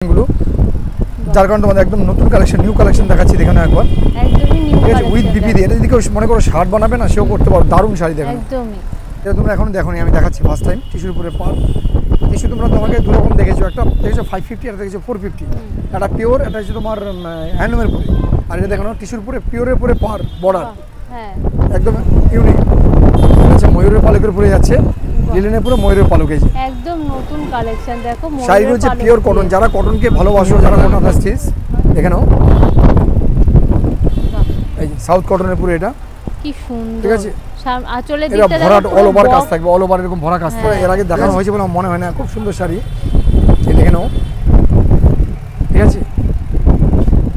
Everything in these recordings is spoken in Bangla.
গুলো যার কারণে তোমাদের একদম নতুন কালেকশন নিউ কালেকশন দেখাচ্ছি দেখো না একবার একদমই নিউ ঠিক আছে উইথ বিপি দিয়ে এটা যদি কেউ মনে করো শার্ট বানাবে না সেও করতে পারো দারুণ শাড়ি দেখো একদমই এটা তোমরা এখন দেখো আমি দেখাচ্ছি ফার্স্ট টাইম টিস্যুর উপরে পার টিস্যু তোমরা তোমাকে দু রকম দেখেছো একটা দেখেছো 550 আর দেখেছো 450 এটা পিওর এটা হচ্ছে তোমার হ্যান্ডলুমের উপরে আর এটা দেখো না টিস্যুর উপরে পিওরের উপরে পার বর্ডার হ্যাঁ একদম ইউনিক আচ্ছা ময়ূরের পালকের উপরে যাচ্ছে লিলেনের পুরো ময়ূরের পালক এই যে একদম নতুন কালেকশন দেখো শাড়ি হচ্ছে পিওর কটন যারা কটনকে ভালোবাসো যারা কটন আসছিস দেখে নাও এই যে সাউথ কটনের পুরো এটা কি সুন্দর ঠিক আছে আঁচলের এটা দিকটা ভরাট অল ওভার কাজ থাকবে অল ওভার এরকম ভরা কাজ থাকবে এর আগে দেখানো হয়েছে বলে আমার মনে হয় না খুব সুন্দর শাড়ি এই দেখে নাও ঠিক আছে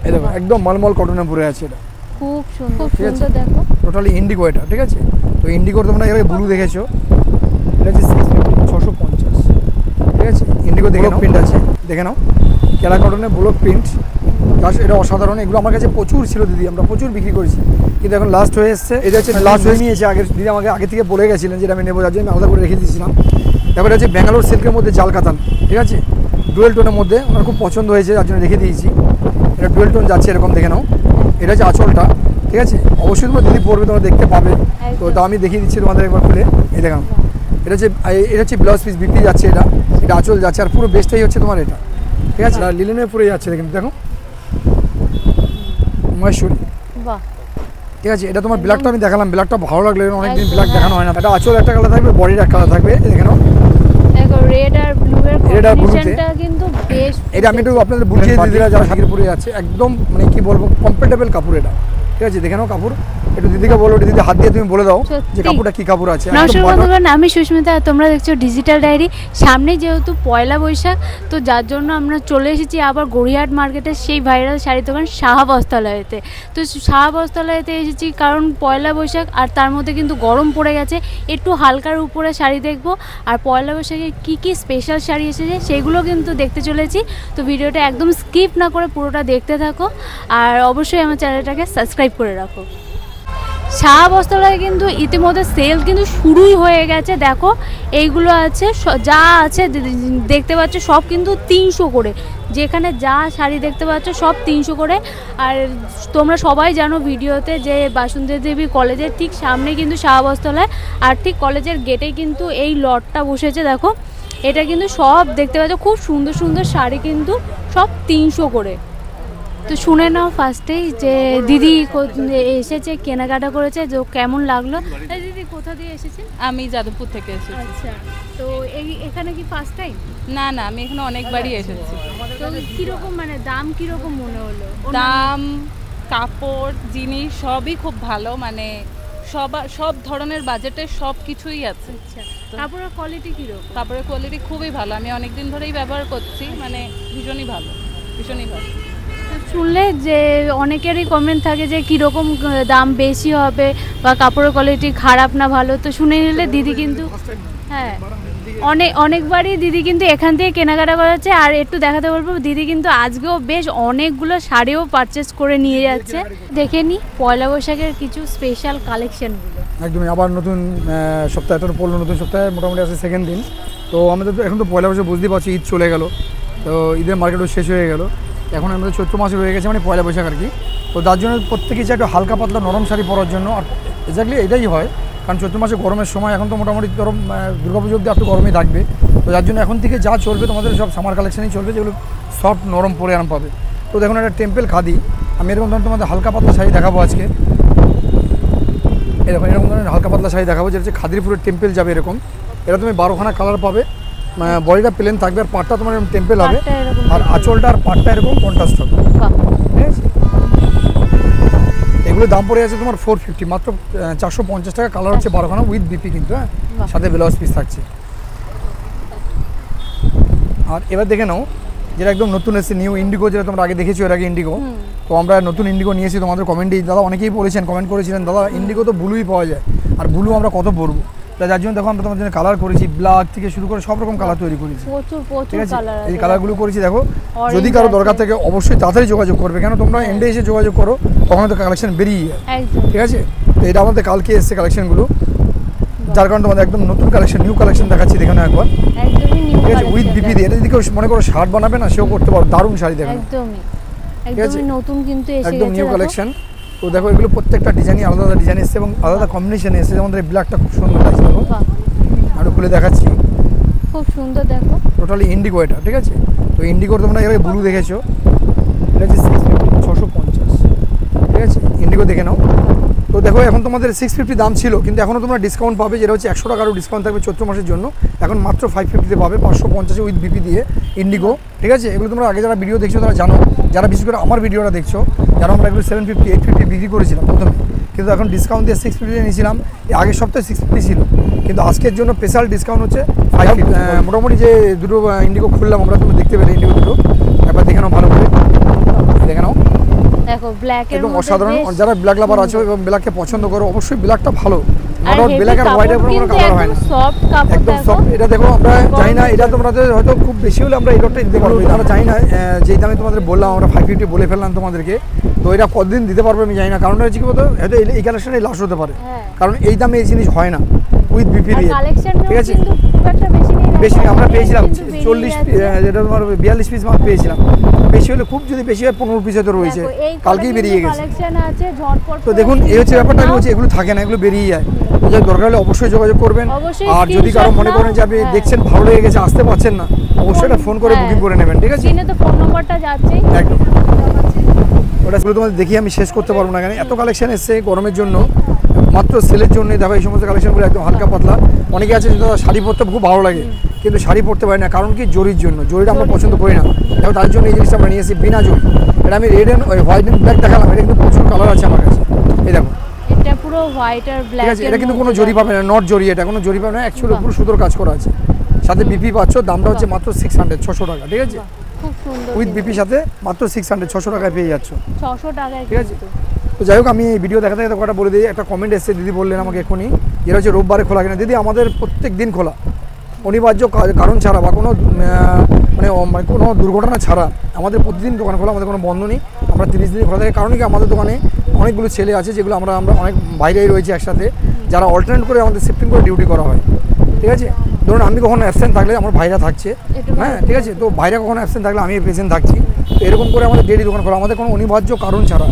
এই দেখো একদম মলমল কটনের পুরো আছে এটা খুব সুন্দর দেখো টোটালি ইন্ডিগো এটা ঠিক আছে তো ইন্ডিগোর তোমরা এর আগে ব্লু দেখেছো এটা হচ্ছে 650 ঠিক আছে ইন্ডিগো দেখে নাও প্রিন্ট আছে দেখে নাও কেলা কটনের ব্লক প্রিন্ট প্লাস এটা অসাধারণ এগুলো আমার কাছে প্রচুর ছিল দিদি আমরা প্রচুর বিক্রি করেছি কিন্তু এখন লাস্ট হয়ে এসছে এটা হচ্ছে লাস্ট হয়ে নিয়েছে আগে দিদি আমাকে আগে থেকে বলে গেছিলেন যেটা আমি নেবো যার জন্য আমি আলাদা করে রেখে দিয়েছিলাম তারপরে হচ্ছে ব্যাঙ্গালোর সিল্কের মধ্যে জাল কাতান ঠিক আছে ডুয়েল টোনের মধ্যে ওনার খুব পছন্দ হয়েছে যার জন্য রেখে দিয়েছি এটা ডুয়েল টোন যাচ্ছে এরকম দেখে নাও এটা হচ্ছে আঁচলটা ঠিক আছে অবশ্যই তোমরা দিদি পড়বে তোমরা দেখতে পাবে তো তা আমি দেখিয়ে দিচ্ছি তোমাদের একবার খুলে এই দেখানো এটা হচ্ছে ব্লাউজ পিস বিপি যাচ্ছে এটা আঁচল যাচ্ছে আর পুরো বেস্টটাই হচ্ছে তোমার এটা ঠিক আছে আর লিলেনের পুরো যাচ্ছে কিন্তু দেখো মহেশ্বরী বাহ ঠিক আছে এটা তোমার ব্ল্যাকটা আমি দেখালাম ব্ল্যাকটা ভালো লাগলো অনেকদিন ব্ল্যাক দেখানো হয় না এটা আঁচল একটা কালার থাকবে বডির একটা কালার থাকবে দেখে নাও দেখো রেড আর ব্লু এর কম্বিনেশনটা কিন্তু বেশ এটা আমি একটু আপনাদের বুঝিয়ে দিয়ে দিলাম যারা শাড়ির পরে যাচ্ছে একদম মানে কি বলবো কমফোর্টেবল কাপড় এটা ঠিক আছে দেখে নাও কাপড় একটু দিদিকে বলো দিদি হাত দিয়ে তুমি বলে দাও যে কাপড়টা কি কাপড় আছে নমস্কার বন্ধুগণ আমি সুস্মিতা আর তোমরা দেখছো ডিজিটাল ডায়েরি সামনে যেহেতু পয়লা বৈশাখ তো যার জন্য আমরা চলে এসেছি আবার গড়িয়াহাট মার্কেটের সেই ভাইরাল শাড়ির দোকান সাহা বস্ত্রালয়তে তো সাহা বস্ত্রালয়তে এসেছি কারণ পয়লা বৈশাখ আর তার মধ্যে কিন্তু গরম পড়ে গেছে একটু হালকার উপরে শাড়ি দেখবো আর পয়লা বৈশাখে কী কী স্পেশাল শাড়ি এসেছে সেগুলো কিন্তু দেখতে চলেছি তো ভিডিওটা একদম স্কিপ না করে পুরোটা দেখতে থাকো আর অবশ্যই আমার চ্যানেলটাকে সাবস্ক্রাইব করে রাখো সাহা বস্ত্রালয়ে কিন্তু ইতিমধ্যে সেল কিন্তু শুরুই হয়ে গেছে দেখো এইগুলো আছে যা আছে দেখতে পাচ্ছ সব কিন্তু 300 করে যেখানে যা শাড়ি দেখতে পাচ্ছ সব 300 করে আর তোমরা সবাই জানো ভিডিওতে যে বাসন্তী দেবী কলেজের ঠিক সামনে কিন্তু সাহা বস্ত্রালয় আর ঠিক কলেজের গেটে কিন্তু এই লটটা বসেছে দেখো এটা কিন্তু সব দেখতে পাচ্ছ খুব সুন্দর সুন্দর শাড়ি কিন্তু সব 300 করে তো শুনে নাও ফার্স্টেই যে দিদি এসেছে কেনাকাটা করেছে যে কেমন লাগলো দিদি কোথা দিয়ে এসেছেন আমি যাদবপুর থেকে এসেছি আচ্ছা তো এখানে কি ফার্স্ট টাইম না না আমি এখানে অনেকবারই এসেছি তো কীরকম মানে দাম কীরকম মনে হলো দাম কাপড় জিনিস সবই খুব ভালো মানে সব ধরনের বাজেটের সব কিছুই আছে আচ্ছা কাপড়ের কোয়ালিটি কীরকম কাপড়ের কোয়ালিটি খুবই ভালো আমি অনেকদিন ধরেই ব্যবহার করছি মানে ভীষণই ভালো শুনলে যে অনেকেরই কমেন্ট থাকে যে কীরকম দাম বেশি হবে বা কাপড়ের কোয়ালিটি খারাপ না ভালো তো শুনে নিলে দিদি কিন্তু হ্যাঁ অনেকবারই দিদি কিন্তু এখান থেকে কেনাকাটা করাচ্ছে আর একটু দেখাতে বলবো দিদি কিন্তু আজকেও বেশ অনেকগুলো শাড়িও পারচেস করে নিয়ে যাচ্ছে দেখে নি পয়লা বৈশাখের কিছু স্পেশাল কালেকশনগুলো একদমই আবার নতুন সপ্তাহে তো পড়লো নতুন সপ্তাহে মোটামুটি আছে সেকেন্ড দিন তো আমাদের তো এখন তো পয়লা বৈশাখ বুঝতেই পারছি ঈদ চলে গেল তো ঈদের মার্কেটও শেষ হয়ে গেল এখন আমাদের চৈত্র মাসে রয়ে গেছে মানে পয়লা বৈশাখ আর কি তো তার জন্য প্রত্যেকেই চাই একটু হালকা পাতলা নরম শাড়ি পরার জন্য আর এক্স্যাক্টলি এটাই হয় কারণ চৈত্র মাসে গরমের সময় এখন তো মোটামুটি গরম দুর্গাপুজো অব্দি একটু গরমই থাকবে তো যার জন্য এখন থেকে যা চলবে তোমাদের সব সামার কালেকশনই চলবে যেগুলো সফট নরম পরে আরাম পাবে তো দেখুন একটা টেম্পেল খাদি আমি এরকম ধরনের তোমাদের হালকা পাতলা শাড়ি দেখাবো আজকে এরকম ধরনের হালকা পাতলা শাড়ি দেখাবো যেটা হচ্ছে খাদির পুরো টেম্পেল যাবে এরকম এটা তুমি 12খানা কালার পাবে বডিটা প্লেন থাকবে আর পাটটা তোমার এরকম টেম্পেল হবে আর আঁচলটা আর পাটটা এরকম কন্ট্রাস্ট হবে ঠিক আছে এগুলো দাম পড়ে আছে তোমার 450 মাত্র 450 টাকা কালার হচ্ছে 12খানা উইথ বিপি কিন্তু হ্যাঁ সাথে ব্লাউজ পিস থাকছে আর এবার দেখে নাও যেটা একদম নতুন এসেছে নিউ ইন্ডিগো যেটা তোমরা আগে দেখেছো এর আগে ইন্ডিগো তো আমরা নতুন ইন্ডিগো নিয়েছি তোমাদের কমেন্টে দাদা অনেকেই বলেছেন কমেন্ট করেছিলেন দাদা ইন্ডিগো তো ব্লুই পাওয়া যায় আর ব্লু আমরা কত পরবো যার জন্য দেখো আমরা তোমার জন্য কালার করেছি ব্ল্যাক থেকে শুরু করে সব রকম কালার তৈরি করেছি প্রচুর কালার এই কালারগুলো করেছি দেখো যদি কারো দরকার থাকে অবশ্যই তাড়াতাড়ি যোগাযোগ করবে কেন তোমরা এন্ডে এসে যোগাযোগ করো তখন তো কালেকশন বেরিয়ে যায় ঠিক আছে তো এটা আমাদের কালকে এসছে কালেকশনগুলো যার কারণে তোমাদের একদম নতুন কালেকশন, নিউ কালেকশন দেখাচ্ছি, দেখে নাও একবার। একদমই নিউ ঠিক আছে, উইথ কালেকশন বিপি দিয়ে। এটা যদি কেউ মনে করো শার্ট বানাবে না, সেও করতে পারো, দারুণ শাড়ি দেখো। একদমই নতুন কিন্তু এসে গেছে, একদম নিউ কালেকশন। তো দেখো এগুলো প্রত্যেকটা ডিজাইনই আলাদা আলাদা ডিজাইন এসেছে এবং আলাদা কম্বিনেশনে এসেছে। যেমন এই ব্ল্যাকটা খুব সুন্দর লাগছে, দেখো আরো খুলে দেখাচ্ছি, খুব সুন্দর দেখো, টোটালি ইন্ডিগো এটা। ঠিক আছে, তো ইন্ডিগোর তোমরা এর ব্লু দেখেছো, এটা হচ্ছে 650। ঠিক আছে, ইন্ডিগো দেখে নাও। তো দেখো এখন তোমাদের 650 দাম ছিল, কিন্তু এখনও তোমরা ডিসকাউন্ট পাবে, যেটা হচ্ছে 100 টাকারও ডিসকাউন্ট থাকবে চৈত্র মাসের জন্য। এখন মাত্র 550-তে পাবে, 550 উইথ বিপি দিয়ে ইন্ডিগো। ঠিক আছে, এগুলো তোমরা আগে যারা ভিডিও দেখছো তারা জানো, যারা বিশেষ করে আমার ভিডিওটা দেখছো, যারা আমরা এগুলো 750, 850 বিক্রি করেছিলাম প্রথমে, কিন্তু এখন ডিসকাউন্ট দিয়ে 650 নিয়েছিলাম। আগের সপ্তাহে 650 ছিল, কিন্তু আজকের জন্য স্পেশাল ডিসকাউন্ট হচ্ছে 550। মোটামুটি যে দুটো ইন্ডিগো খুললাম আমরা, তুমি দেখতে পেলে ইন্ডিগো দুটো, একবার দেখে নাও ভালো করে, দেখে নাও। দেখো ব্ল্যাকের একদম মধ্যে অসাধারণ। যারা ব্ল্যাক লাভার আছো এবং ব্ল্যাককে পছন্দ করো, অবশ্যই ব্ল্যাকটা ভালো। আর ব্ল্যাক আর হোয়াইটের কোনো কালার হয় না, সফট কাপড় একদম দেখো। সফট। এটা দেখো আমরা জানি না, এটা তোমাদের হয়তো খুব বেশি হলে আমরা এই লটটা দিতে পারবো, আমরা জানি না যেই দামে তোমাদের বললাম, আমরা 550 বলে ফেললাম তোমাদেরকে। তো এটা কতদিন দিতে পারবো আমি জানি না, কারণটা হচ্ছে কি বলতো, হয়তো এই কালেকশনটাই লাস্ট হতে পারে, কারণ এই দামে এই জিনিস হয় না উইথ বিপি দিয়ে। ঠিক আছে, বেশি আমরা পেয়েছিলাম 40, যেটা তোমার 42 পিস মাল পেয়েছিলাম, বেশি হলে খুব যদি বেশি হয় 15 পিস হয়তো রয়েছে, কালকেই বেরিয়ে গেছে। তো দেখুন এই হচ্ছে ব্যাপারটা, আমি বলছি এগুলো থাকে না, এগুলো বেরিয়ে যায়। যে দরকার হলে অবশ্যই যোগাযোগ করবেন। আর যদি কারো মনে করেন যে আপনি দেখছেন ভালো লেগে গেছে, আসতে পারছেন না, অবশ্যই এটা ফোন করে বুকিং করে নেবেন। ঠিক আছে, তো ফোন নাম্বারটা যাচ্ছে একদম। ওটা তোমাদের দেখি আমি শেষ করতে পারবো না, কেন এত কালেকশন এসছে গরমের জন্য, মাত্র সেলের জন্য। দেখো এই সমস্ত কালেকশনগুলো একদম হালকা পাতলা। অনেকে আছে যেটা শাড়ি পরতে খুব ভালো লাগে, কিন্তু শাড়ি পরতে পারি না, কারণ কি জরির জন্য। জরিটা আমরা পছন্দ করি না, দেখো তার জন্য এই জিনিসটা আমরা নিয়ে এসেছি বিনা জরি। এটা আমি red and white and black দেখালাম, এটা কিন্তু প্রচুর কালার আছে আমার কাছে। এই দেখো এটা পুরো হোয়াইট আর ব্ল্যাক। ঠিক আছে, এটা কিন্তু কোনো জরি পাবে না, নট জরি, এটা কোনো জরি পাবে না, অ্যাকচুয়ালি পুরো সুতোর কাজ করা আছে, সাথে বিপি পাচ্ছ। দামটা হচ্ছে মাত্র 600 টাকা। ঠিক আছে, খুব সুন্দর উইথ বিপির সাথে মাত্র 600 টাকায় পেয়ে যাচ্ছ। 600 টাকায়। ঠিক আছে, তো যাই হোক আমি এই ভিডিও দেখাতে দেখাতে কথা বলে দিই। একটা কমেন্ট এসেছে, দিদি বললেন আমাকে এখনই, যেটা হচ্ছে রোববারে খোলা কিনা। দিদি আমাদের প্রত্যেক দিন খোলা, অনিবার্য কারণ ছাড়া বা কোনো মানে কোনো দুর্ঘটনা ছাড়া আমাদের প্রতিদিন দোকান খোলা, আমাদের কোনো বন্ধ নেই। আমরা 30 দিন খোলা থাকে, কারণ কি আমাদের দোকানে অনেকগুলো ছেলে আছে, যেগুলো আমরা অনেক বাইরেই রয়েছে একসাথে, যারা অল্টারনেট করে আমাদের শিফটিং করে ডিউটি করা হয়। ঠিক আছে, ধরুন আমি কখনো অ্যাবসেন্ট থাকলে আমার ভাইরা থাকছে, হ্যাঁ ঠিক আছে, তো ভাইরা কখনো অ্যাবসেন্ট থাকলে আমি প্রেজেন্ট থাকছি। তো এরকম করে আমাদের ডেলি দোকান খোলা, আমাদের কোনো অনিবার্য কারণ ছাড়া।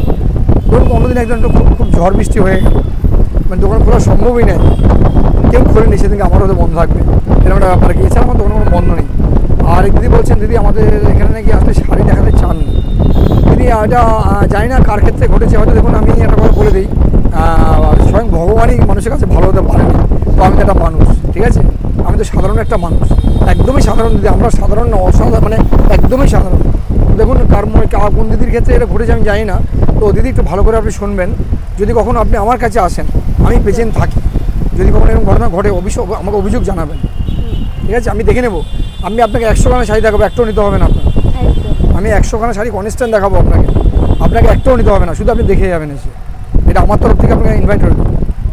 ধরুন অন্যদিন একজন খুব ঝড় বৃষ্টি হয়ে গেল, মানে দোকান খোলা সম্ভবই নয়, কেউ খোলেনি, সেদিনকে আমারও হয়তো বন্ধ থাকবে, এরকম একটা ব্যাপার কি। এছাড়া আমার দোকানে কোনো বন্ধ নেই। আর দিদি বলছেন, দিদি আমাদের এখানে নাকি আসলে শাড়ি দেখাতে চান না। দিদি এটা জানি না কার ক্ষেত্রে ঘটেছে, হয়তো দেখুন আমি একটা কথা বলে দিই, স্বয়ং ভগবানই মানুষের কাছে ভালো হতে পারেনি। তো আমি তো একটা মানুষ, ঠিক আছে, আমি তো সাধারণ একটা মানুষ, একদমই সাধারণ দিদি, আমরা সাধারণ না, অসাধারণ, মানে একদমই সাধারণ। দেখুন কোন দিদির ক্ষেত্রে এটা ঘটেছে আমি জানি না। তো দিদি একটু ভালো করে আপনি শুনবেন, যদি কখনো আপনি আমার কাছে আসেন, আমি প্রেজেন্ট থাকি, যদি কখনো এরকম ঘটনা ঘটে আমাকে অভিযোগ জানাবেন। ঠিক আছে, আমি দেখে নেবো। আমি আপনাকে 100 খানা শাড়ি দেখাবো, একটাও নিতে হবে না আপনার। আমি 100 খানা শাড়ি কনস্ট্যান্ট দেখাবো আপনাকে একটাও নিতে হবে না, শুধু আপনি দেখে যাবেন এসে। এটা আমার তরফ থেকে আপনাকে ইনভাইট করবো।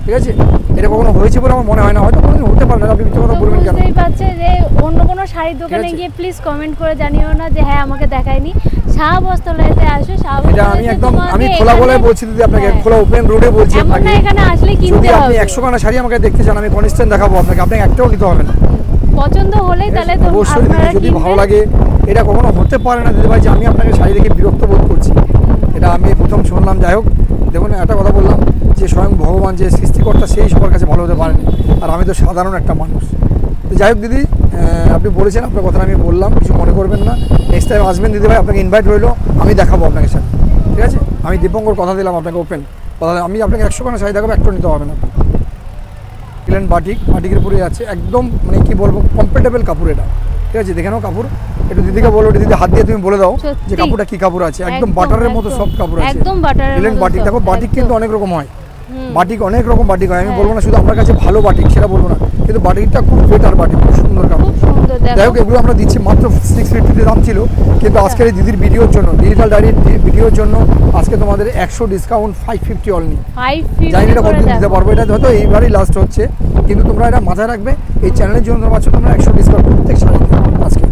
ঠিক আছে, এটা কখনো হয়েছে বলে আমার মনে হয় না, হয়তো কোনোদিন হতে পারে না, আপনি মিথ্যে কথা বলবেন কেন? বুঝতেই পারছে যে অন্য কোনো শাড়ির দোকানে গিয়ে প্লিজ কমেন্ট করে জানিও না যে হ্যাঁ আমাকে দেখায়নি। শাহ বস্ত্রালয়তে আসো, শাহ বস্ত্রালয় এটা আমি খোলা গলায় বলছি দিদি আপনাকে, খোলা ওপেন রোডে বলছি আপনাকে। এখানে আসলে কিনতে হবে। আপনি 100 খানা শাড়ি আমাকে দেখতে চান, আমি কনস্ট্যান্ট দেখাবো আপনাকে একটাও নিতে হবে না। পছন্দ হলেই তাহলে তো অবশ্যই যদি ভালো লাগে। এটা কখনো হতে পারে না দিদি ভাই যে আমি আপনাকে শাড়ি দেখে বিরক্ত বোধ করছি, এটা আমি প্রথম শুনলাম। যাই হোক, দেখুন একটা কথা বললাম যে স্বয়ং ভগবান যে সৃষ্টিকর্তা, সেই সবার কাছে ভালো হতে পারেনি, আর আমি তো সাধারণ একটা মানুষ। তো যাই হোক দিদি, আপনি বলেছেন, আপনার কথা আমি বললাম, কিছু মনে করবেন না। নেক্সট টাইম আসবেন দিদি ভাই, আপনাকে ইনভাইট রইলো, আমি দেখাবো আপনাকে শাড়ি। ঠিক আছে, আমি দীপঙ্কর কথা দিলাম আপনাকে, ওপেন কথা, আমি আপনাকে 100 খানা শাড়ি দেখাবো, একটাও নিতে হবে না। প্লেন বাটিকের উপরে আছে, একদম মানে কি বলবো, কমফোর্টেবল কাপড় এটা। ঠিক আছে, দেখে নাও কাপড়, একটু দিদিকে বলো, দিদি হাত দিয়ে তুমি বলে দাও যে কাপড়টা কি কাপড় আছে। একদম বাটারের মতো সফট কাপড় আছে, একদম বাটারের মতো। বাটিক দেখো, বাটিক কিন্তু অনেক রকম হয়, বাটিক অনেক রকম বাটিক হয়। আমি বলবো না শুধু আমার কাছে ভালো বাটিক সেটা বলবো না, কিন্তু বাটিকটা খুব বেটার বাটিক, খুব সুন্দর কাপড়। যাই হোক, এগুলো আমরা দিচ্ছি মাত্র 650 দাম ছিল, কিন্তু আজকের এই দিদির ভিডিওর জন্য, ডিজিটাল ডায়েরির ভিডিওর জন্য আজকে তোমাদের 100 ডিসকাউন্ট, 550 অনলি। জানি এটা কতদিন দিতে পারবো, এটা হয়তো এইবারই লাস্ট হচ্ছে, কিন্তু তোমরা এটা মাথায় রাখবে, এই চ্যানেলের জন্য তোমরা 100 ডিসকাউন্ট প্রত্যেক শাড়িতে আজকে।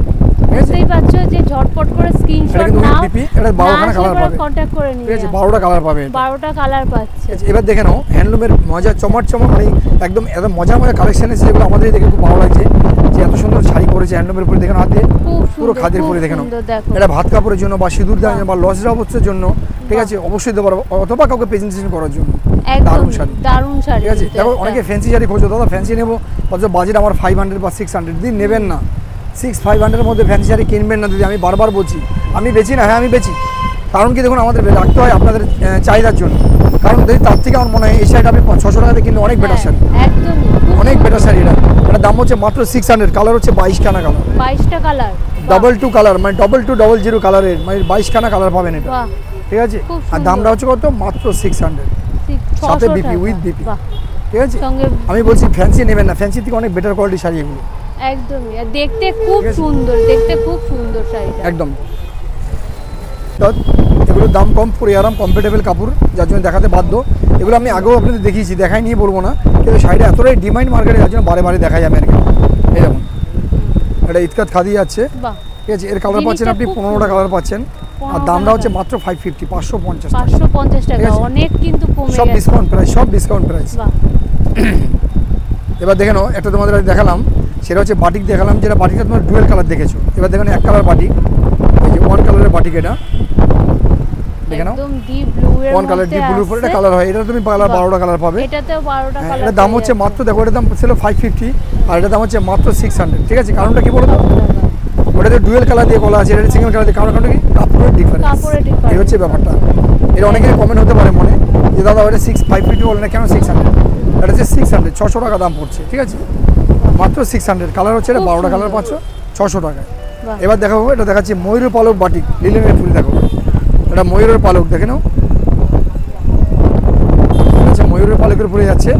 বুঝতেই পারছো যে ঝটপট করে এটা স্ক্রিনশট কিন্তু নাও, বিপি, এটা 12খানা কালার পাবে, কন্টাক্ট করে নিও। ঠিক আছে 12টা কালার পাবে এটা। 12টা কালার পাচ্ছে। ঠিক আছে, এবার দেখে নাও হ্যান্ডলুমের মজা, চমট মানে একদম এত মজা কালেকশন এসেছে, যেগুলো আমাদের দেখে খুব ভালো লাগছে যে এত সুন্দর শাড়ি করেছে হ্যান্ডলুমের উপরে। দেখে নাও হাতে খুব পুরো সুন্দর, খাদের খুব পরে দেখে নাও, সুন্দর, দেখো। এটা ভাত কাপড়ের জন্য বা সিঁদুর দেওয়ার জন্য বা লজরা অবস্থার জন্য, ঠিক আছে অবশ্যই দেবো, অথবা কাউকে প্রেজেন্টেশন করার জন্য একদম দারুণ শাড়ি। দারুণ শাড়ি। ঠিক আছে, কিন্তু দেখো একটা। অনেকে ফ্যান্সি শাড়ি খোঁজো, দাদা ফ্যান্সি নেবো অথচ বাজেট আমার 500 বা 600 দিন নেবেন না। 600-500 মধ্যে ফ্যান্সি শাড়ি কিনবেন না দিদি, আমি বারবার বলছি। আমি বেচি না, হ্যাঁ আমি বেচি, কারণ কি দেখুন আমাদের রাখতে হয় আপনাদের চাহিদার জন্য। কারণ যদি তার থেকে আমার মনে হয় এই শাড়িটা আপনি 600 টাকাতে কিনলে অনেক বেটার শাড়ি, একদম অনেক বেটার শাড়ি। এটা দাম হচ্ছে মাত্র 600, কালার হচ্ছে 22খানা কালার, 22টা কালার, 2 কালার, মানে 2200 কালারের, মানে 22খানা কালার পাবেন এটা। বাহ, ঠিক আছে, খুব আর সুন্দর। দামটা হচ্ছে কত, মাত্র 600, সাথে 600 বিপি, টাকা। With BP. বাহ, ঠিক আছে, সঙ্গে আমি বলছি ফ্যান্সি নেবেন না, ফ্যান্সি থেকে অনেক বেটার কোয়ালিটি শাড়ি এগুলো, একদমই। আর দেখতে খুব ঠিক আছে। সুন্দর, দেখতে খুব সুন্দর শাড়িটা। একদম। তো এগুলোর দাম কম, পরে আরাম, কমফোর্টেবল কাপড়, যার জন্য দেখাতে বাধ্য। এগুলো আমি আগেও আপনাদের দেখিয়েছি, দেখাই নিয়ে বলবো না, কিন্তু শাড়িটা এতটাই ডিমান্ড মার্কেটে, যার জন্য বারে বারে দেখা যাবে আর কি। এরকম এটা ইতকাত খাদি যাচ্ছে, বাহ, ঠিক আছে, এর কালার পাচ্ছেন আপনি 15টা কালার পাচ্ছেন, আর 15টা দামটা হচ্ছে colour। মাত্র 550, 550 টাকা। 550 টাকা, ঠিক আছে। অনেক কিন্তু কমে সব গেছে। ডিসকাউন্ট প্রাইস, সব ডিসকাউন্ট প্রাইস। বাহ, এবার দেখে নাও একটা তোমাদের আগে দেখালাম, সেটা হচ্ছে বাটিক দেখালাম, যেটা বাটিকটা তোমার ডুয়েল কালার দেখেছো। এবার দেখেন এক কালার বাটিক, এই যে 1 কালারের বাটিক, এটা দেখে নাও একদম ডিপ ব্লু এর 1 কালার ডিপ ব্লু পরে এটা কালার হয়, এটা তুমি কালার 12টা কালার পাবে। এটাতেও 12টা হ্যাঁ, কালার। এটার দাম হচ্ছে মাত্র, দেখো এটার দাম ছিল 550, আর এটার দাম হচ্ছে মাত্র 600। ঠিক আছে, কারণটা কি বলো তো, ওটাতে ডুয়েল কালার দিয়ে বলা আছে, এটা সিঙ্গেল কালার দিয়ে, কারণটা কি কাপড়ের ডিফারেন্স, কাপড়ের difference। এই হচ্ছে ব্যাপারটা। এটা অনেকের কমেন্ট হতে পারে মনে যে দাদা ওটা 550 বলে না কেন 600, এটা হচ্ছে 600, 600 টাকা দাম পড়ছে। ঠিক আছে, মাত্র 600, কালার হচ্ছে এটা 12টা কালার পাচ্ছ 600 টাকায়। বাহ। এবার দেখো এটা দেখাচ্ছি ময়ূরের পালক বাটিক, লিলেনের ফুল, দেখো এটা ময়ূরের পালক, দেখে নাও, আচ্ছা ময়ূরের পালকের উপরে যাচ্ছে,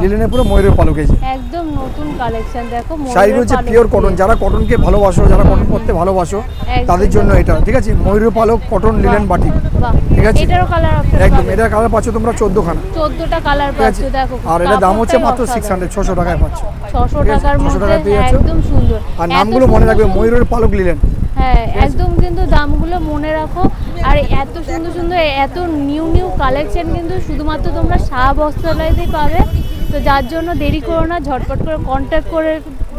লিলেনের পুরো ময়ূরের পালক, এই যে একদম নতুন কালেকশন, দেখো শাড়িগুলো হচ্ছে পিওর কটন, যারা কটনকে ভালোবাসো, যারা কটন পরতে ভালোবাসো, একদম। তাদের জন্য এটা। ঠিক আছে, ময়ূরের পালক কটন লিলেন বাটিক, বাহ, ঠিক আছে। এটারও কালার অপশন একদম, এটার কালার পাচ্ছ তোমরা 14খানা, 14টা কালার ঠিক আছে, পাচ্ছো, দেখো আর এটা দাম হচ্ছে মাত্র কাপড়টাই 600, 600 টাকায় পাচ্ছ। 600 ঠিক আছে, টাকার 600 টাকায় মধ্যে পেয়ে যাচ্ছ। একদম সুন্দর। আর এত নামগুলো মনে সুন্দর রাখবে, সুন্দর- ময়ূরের পালক লিলেন। হ্যাঁ, একদম কিন্তু দামগুলো মনে রাখো। আর এত সুন্দর সুন্দর, এত নিউ কালেকশন কিন্তু শুধুমাত্র তোমরা শাহ বস্ত্রালয়তেই পাবে। তো যার জন্য দেরি করো না, ঝটপট করে কন্ট্যাক্ট করে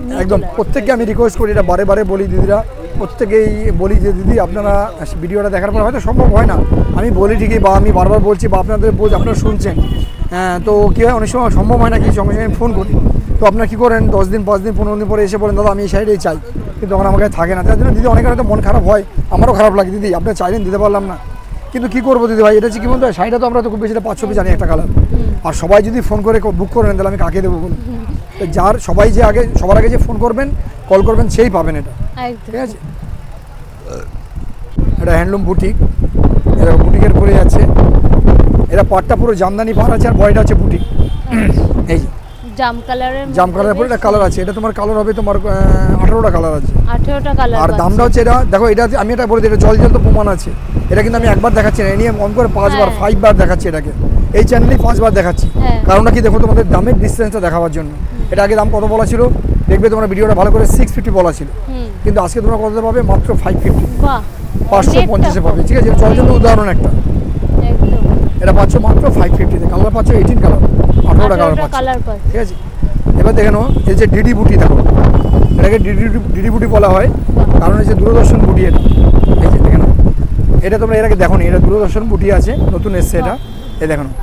নিয়ে একদম, চলে আসো। প্রত্যেককে আমি রিকোয়েস্ট করি, এটা বারে বারে বলি দিদিরা, প্রত্যেকেই বলি যে দিদি আপনারা ভিডিওটা দেখার পর হয়তো সম্ভব হয় না, আমি বলি ঠিকই, বা আমি বারবার বলছি, বা আপনাদের আপনারা শুনছেন, হ্যাঁ, তো কী হয় অনেক সময় সম্ভব হয় না, কি সঙ্গে সঙ্গে আমি ফোন করি, তো আপনারা কী করেন 10 দিন 5 দিন 15 দিন পরে এসে বলেন দাদা আমি এই শাড়িটাই চাই, কিন্তু তখন আমার কাছে থাকে না, তার জন্য দিদি অনেকের হয়তো মন খারাপ হয়, আমারও খারাপ লাগে, দিদি আপনারা চাইলেন দিতে পারলাম না, কিন্তু কী করবো দিদি ভাই, এটা হচ্ছে কী বলতে হয়, শাড়িটা তো আমরা তো খুব বেশি 5 ছবি জানি একটা কালার, আর সবাই যদি ফোন করে বুক করে নেন তাহলে আমি কাকে দেবো বলুন, তো যার সবাই যে আগে সবার আগে যে ফোন করবেন কল করবেন সেই পাবেন এটা। একদম। ঠিক আছে, এটা হ্যান্ডলুম বুটিক, এটা বুটিকের পরে যাচ্ছে, এটা পাটটা পুরো জামদানি পার আছে, আর বয়টা হচ্ছে বুটিক, এই যে জাম কালারের জাম কালারের পরে এটা কালার আছে, এটা তোমার কালার হবে তোমার 18টা কালার আছে, 18টা কালার। আর দামটা হচ্ছে এটা দেখো, এটা আমি এটা বলে দিই, এটা জল জল তো প্রমাণ আছে, এটা কিন্তু আমি একবার দেখাচ্ছি না, এ নিয়ে অন করে 5 বার 5 বার দেখাচ্ছি এটাকে, এই চ্যানেলেই 5 বার দেখাচ্ছি, হ্যাঁ। কারণটা কি দেখো তোমাদের দামের ডিস্টেন্সটা দেখাবার জন্য। এটা আগে দাম কত বলা ছিল দেখবে তোমরা ভিডিওটা ভালো করে 650 বলা ছিল, কিন্তু আজকে তোমরা কত পাবে মাত্র 550, বাহ, 550 পাবে। ঠিক আছে, জল জন্য উদাহরণ একটা, একদম এটা পাচ্ছ মাত্র 550 তে, কালার পাচ্ছ 18 কালার, 18টা কালার 18টা পাচ্ছ। কালার পাচ্ছ। ঠিক আছে, এবার দেখে নাও এই যে ডিডি বুটি, দেখো এটাকে ডিডি বুটি বলা হয়, কারণ এই যে দূরদর্শন বুটি, এটা এই যে দেখে নাও, এটা তোমরা এর আগে দেখো নি, এটা দূরদর্শন বুটি আছে, নতুন এসছে এটা, এই দেখো না,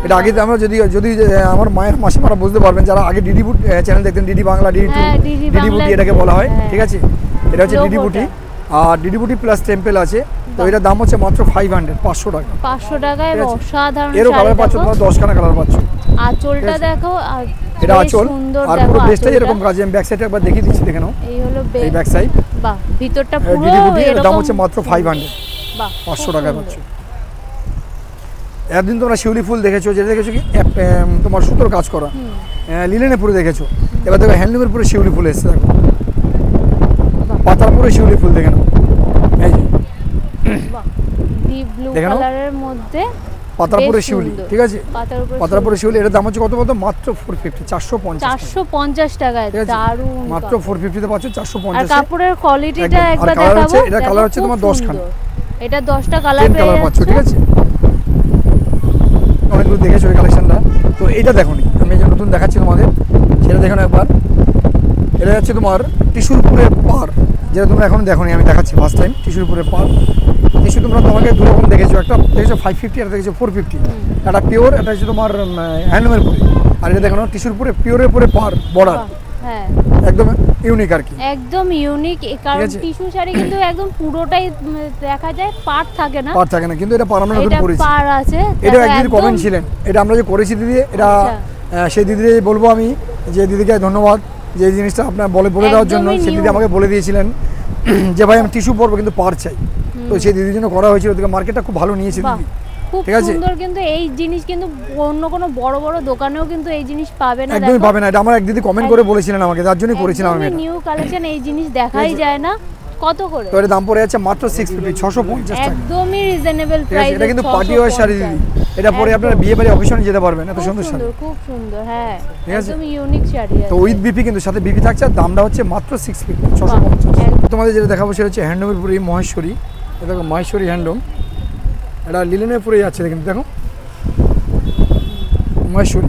এটা আগে আমরা যদি যদি আমার মায়ের মাসিমারা বুঝতে পারবেন, যারা আগে ডিডি বুটি চ্যানেল দেখতেন, ডিডি বাংলা, ডিডি টু, হ্যাঁ, ডিডি ডিডি বুটি বাংলা, এটাকে বলা হয়। হ্যাঁ। ঠিক আছে, এটা হচ্ছে ডিডি বুটি, আর ডিডি বুটি প্লাস টেম্পেল আছে, তো এটার দাম হচ্ছে মাত্র 500, 500 টাকা। 500 টাকায় ঠিক আছে। অসাধারণ এরও শাড়ি কালার পাচ্ছ দেখো। তোমরা 10খানা কালার পাচ্ছ। আঁচলটা দেখো, আর এটা বেশ আঁচল, সুন্দর আর দেখো পুরো ড্রেসটাই আঁচলটা। এরকম কাজে, আমি ব্যাক সাইডে একবার দেখিয়ে দিচ্ছি, দেখে নাও এই হলো এই ব্যাক সাইড, বাহ, ভিতরটা পুরো ডিডি বুটি, এর দাম এরকম হচ্ছে মাত্র 500, বাহ, 500 খুব টাকায় সুন্দর। পাচ্ছ। একদিন তোমরা শিউলি ফুল দেখেছো, যেটা দেখেছো কি তোমার সুতোর কাজ করা, লিলেনের পুরো দেখেছো, এবার দেখো হ্যান্ডলুমের পুরো শিউলি ফুল এসছে, দেখো পাতার পুরো শিউলি ফুল, দেখে নাও এই যে বাহ, ডিপ ব্লু দেখে নাও। কালারের মধ্যে পাতারপুরে বেশ শিউলি, সুন্দর। ঠিক আছে, পাতারপুরে শিউলি। এটার দাম হচ্ছে কত বলতো? মাত্র 450, 450 টাকায়, ঠিক আছে? দারুণ মাত্র 450 তে পাচ্ছ, আর 450 কাপড়ের কোয়ালিটিটা একদম। আর একবার কালার দেখাবো। হচ্ছে, এটা দেখো, কালার হচ্ছে খুব তোমার 10 খান, সুন্দর। এটা 10টা কালার 10 পেয়ে কালার পাচ্ছ, যাচ্ছে। ঠিক আছে। অনেকগুলো দেখেছো এই কালেকশনটা, তো এটা দেখোনি, আমি যে নতুন দেখাচ্ছি তোমাদের সেটা দেখো না একবার। এটা হচ্ছে তোমার টিস্যুরপুরের পার, যেটা তোমরা এখন দেখোনি, আমি দেখাচ্ছি ফার্স্ট টাইম। টিস্যুরপুরের পার, টিস্যু তোমরা তোমাকে দু রকম দেখেছো, একটা দেখেছো 550, একটা দেখেছো 450। একটা পিওর, এটা হচ্ছে তোমার হ্যান্ডলুমের পরে, আর এটা দেখো টিস্যুরপুরে পিওরের পরে পার বর্ডার, হ্যাঁ একদম ইউনিক আর কি, একদম ইউনিক। কারণ আছে? টিস্যু শাড়ি কিন্তু একদম পুরোটাই দেখা যায়, পাট থাকে না, পার থাকে না, কিন্তু এটা পার আমরা নতুন এটা করেছি। পার আছে। এটা দেখো, একদিন একদম- কমেন্ট ছিলেন, এটা আমরা যে করেছি দিদি, এটা আচ্ছা। সেই দিদিকে বলবো আমি, যে দিদিকে ধন্যবাদ যে এই জিনিসটা আপনার বলে দেওয়ার জন্য। একদমই সেই দিদি new। আমাকে বলে দিয়েছিলেন যে ভাই আমি টিস্যু পরবো কিন্তু পার চাই, তো সেই দিদির জন্য করা হয়েছিল। ওদিকে মার্কেটটা খুব ভালো নিয়েছে বাহ, দিদি, খুব ঠিক আছে? সুন্দর। কিন্তু এই জিনিস কিন্তু অন্য কোনো বড় বড় দোকানেও কিন্তু এই জিনিস পাবে না। একদমই পাবে না। এটা আমার এক দিদি কমেন্ট করে বলেছিলেন আমাকে, তার জন্যই করেছিলাম আমি এটা। নিউ কালেকশন, এই জিনিস দেখাই যায় না। কত করে? তো এর দাম পড়ে যাচ্ছে মাত্র 650, 650 টাকা, একদমই রিজনেবল ঠিক আছে? প্রাইস। এটা কিন্তু পার্টি ওয়ার শাড়ি দিদি, এটা পরে আপনারা বিয়ে বাড়ি অকেশনে যেতে পারবেন, এত সুন্দর শাড়ি, খুব সুন্দর, হ্যাঁ, ঠিক আছে? একদম ইউনিক শাড়ি তো আছে। উইথ বিপি, কিন্তু সাথে বিপি থাকছে, আর দামটা হচ্ছে মাত্র 650, 650। তোমাদের যেটা দেখাবো সেটা হচ্ছে হ্যান্ডলুমের পুরী মহেশ্বরী। এটা দেখো মহেশ্বরী হ্যান্ডলুম, এটা লিলেনের পুরে যাচ্ছে, কিন্তু দেখো মহেশ্বরী,